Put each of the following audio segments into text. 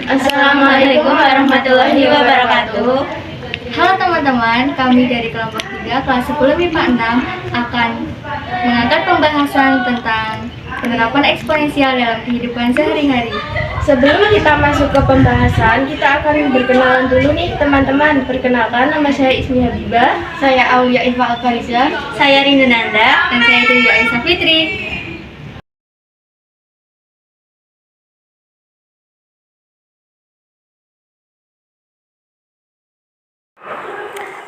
Assalamualaikum warahmatullahi wabarakatuh. Halo teman-teman, kami dari kelompok 3 kelas 10 MIPA 6 akan mengangkat pembahasan tentang penerapan eksponensial dalam kehidupan sehari-hari. Sebelum kita masuk ke pembahasan, kita akan berkenalan dulu nih teman-teman. Perkenalkan, nama saya Ismi Habibah. Saya Aulia Ifa Alfariza. Saya Rindu Nanda. Dan saya Trinja Aisyah Fitri.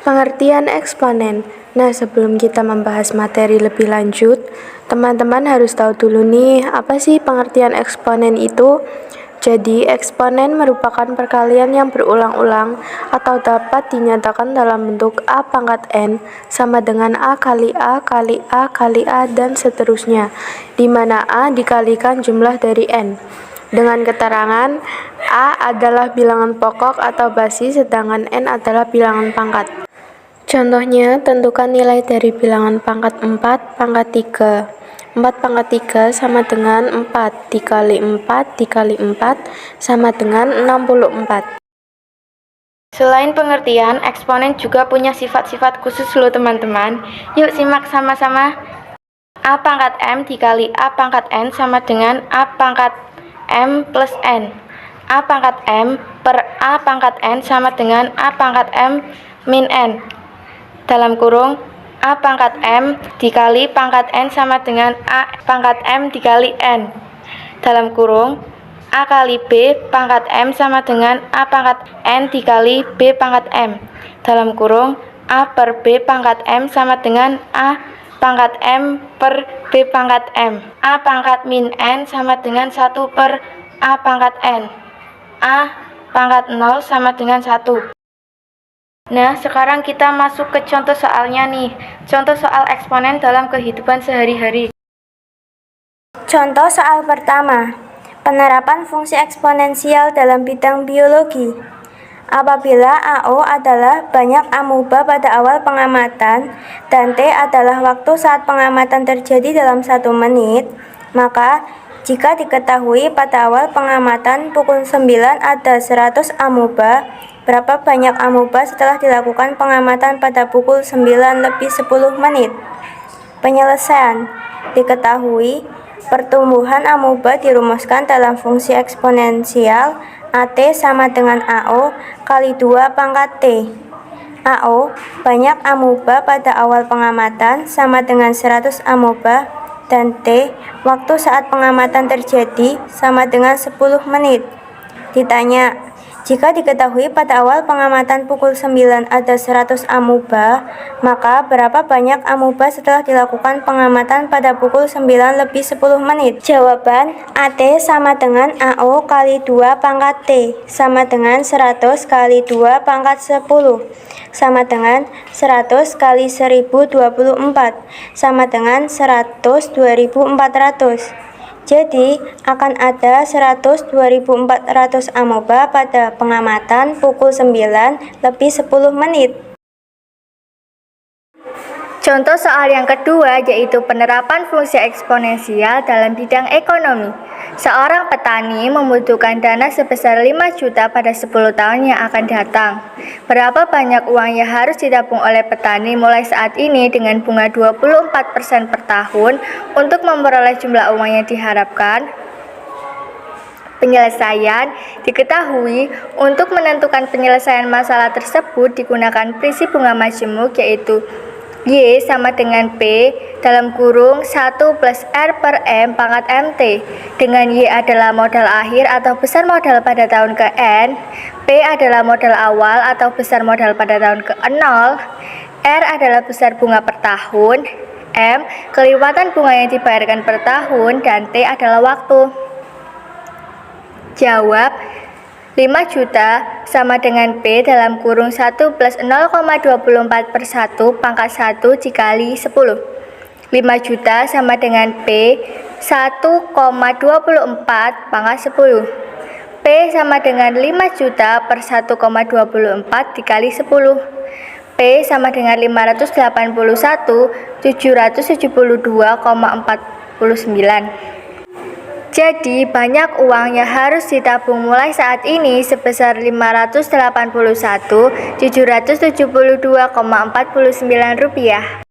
Pengertian eksponen. Nah, sebelum kita membahas materi lebih lanjut, teman-teman harus tahu dulu nih, apa sih pengertian eksponen itu? Jadi, eksponen merupakan perkalian yang berulang-ulang atau dapat dinyatakan dalam bentuk A pangkat N sama dengan A kali A kali A kali A dan seterusnya, di mana A dikalikan jumlah dari N. Dengan keterangan, A adalah bilangan pokok atau basis, sedangkan N adalah bilangan pangkat. Contohnya, tentukan nilai dari bilangan pangkat 4 pangkat 3. 4 pangkat 3 sama dengan 4 dikali 4 dikali 4 sama dengan 64. Selain pengertian, eksponen juga punya sifat-sifat khusus loh teman-teman. Yuk simak sama-sama. A pangkat M dikali A pangkat N sama dengan A pangkat M plus N. A pangkat M per A pangkat N sama dengan A pangkat M min N. Dalam kurung, A pangkat M dikali pangkat N sama dengan A pangkat M dikali N. Dalam kurung, A kali B pangkat M sama dengan A pangkat N dikali B pangkat M. Dalam kurung, A per B pangkat M sama dengan A pangkat M per B pangkat M. A pangkat min N sama dengan 1 per A pangkat N. A pangkat 0 sama dengan 1. Nah, sekarang kita masuk ke contoh soalnya nih. Contoh soal eksponen dalam kehidupan sehari-hari. Contoh soal pertama. Penerapan fungsi eksponensial dalam bidang biologi. Apabila AO adalah banyak amuba pada awal pengamatan dan T adalah waktu saat pengamatan terjadi dalam 1 menit, maka jika diketahui pada awal pengamatan pukul 9 ada 100 amuba, berapa banyak amuba setelah dilakukan pengamatan pada pukul 9 lebih 10 menit? Penyelesaian. Diketahui, pertumbuhan amuba dirumuskan dalam fungsi eksponensial AT sama dengan AO kali 2 pangkat T. AO, banyak amuba pada awal pengamatan sama dengan 100 amuba, dan T, waktu saat pengamatan terjadi sama dengan 10 menit. Ditanya, jika diketahui pada awal pengamatan pukul 9 ada 100 amuba, maka berapa banyak amuba setelah dilakukan pengamatan pada pukul 9 lebih 10 menit? Jawaban, AT sama dengan AO kali 2 pangkat T, sama dengan 100 kali 2 pangkat 10, sama dengan 100 kali 1024, sama dengan 100 2400. Jadi, akan ada 100 2400 amuba pada pengamatan pukul 9 lebih 10 menit. Contoh soal yang kedua yaitu penerapan fungsi eksponensial dalam bidang ekonomi. Seorang petani membutuhkan dana sebesar 5 juta pada 10 tahun yang akan datang. Berapa banyak uang yang harus ditabung oleh petani mulai saat ini dengan bunga 24% per tahun untuk memperoleh jumlah uang yang diharapkan? Penyelesaian. Diketahui, untuk menentukan penyelesaian masalah tersebut digunakan prinsip bunga majemuk, yaitu Y sama dengan P dalam kurung 1 plus R per M pangkat MT, dengan Y adalah modal akhir atau besar modal pada tahun ke-N, P adalah modal awal atau besar modal pada tahun ke-0, R adalah besar bunga per tahun, M kelipatan bunga yang dibayarkan per tahun, dan T adalah waktu. Jawab, 5 juta sama dengan P dalam kurung 1 plus 0,24 per 1 pangkat 1 dikali 10. 5 juta sama dengan P 1,24 pangkat 10. P sama dengan 5 juta per 1,24 dikali 10. P sama dengan 581.772,49. Jadi, banyak uang yang harus ditabung mulai saat ini sebesar Rp581.772,49.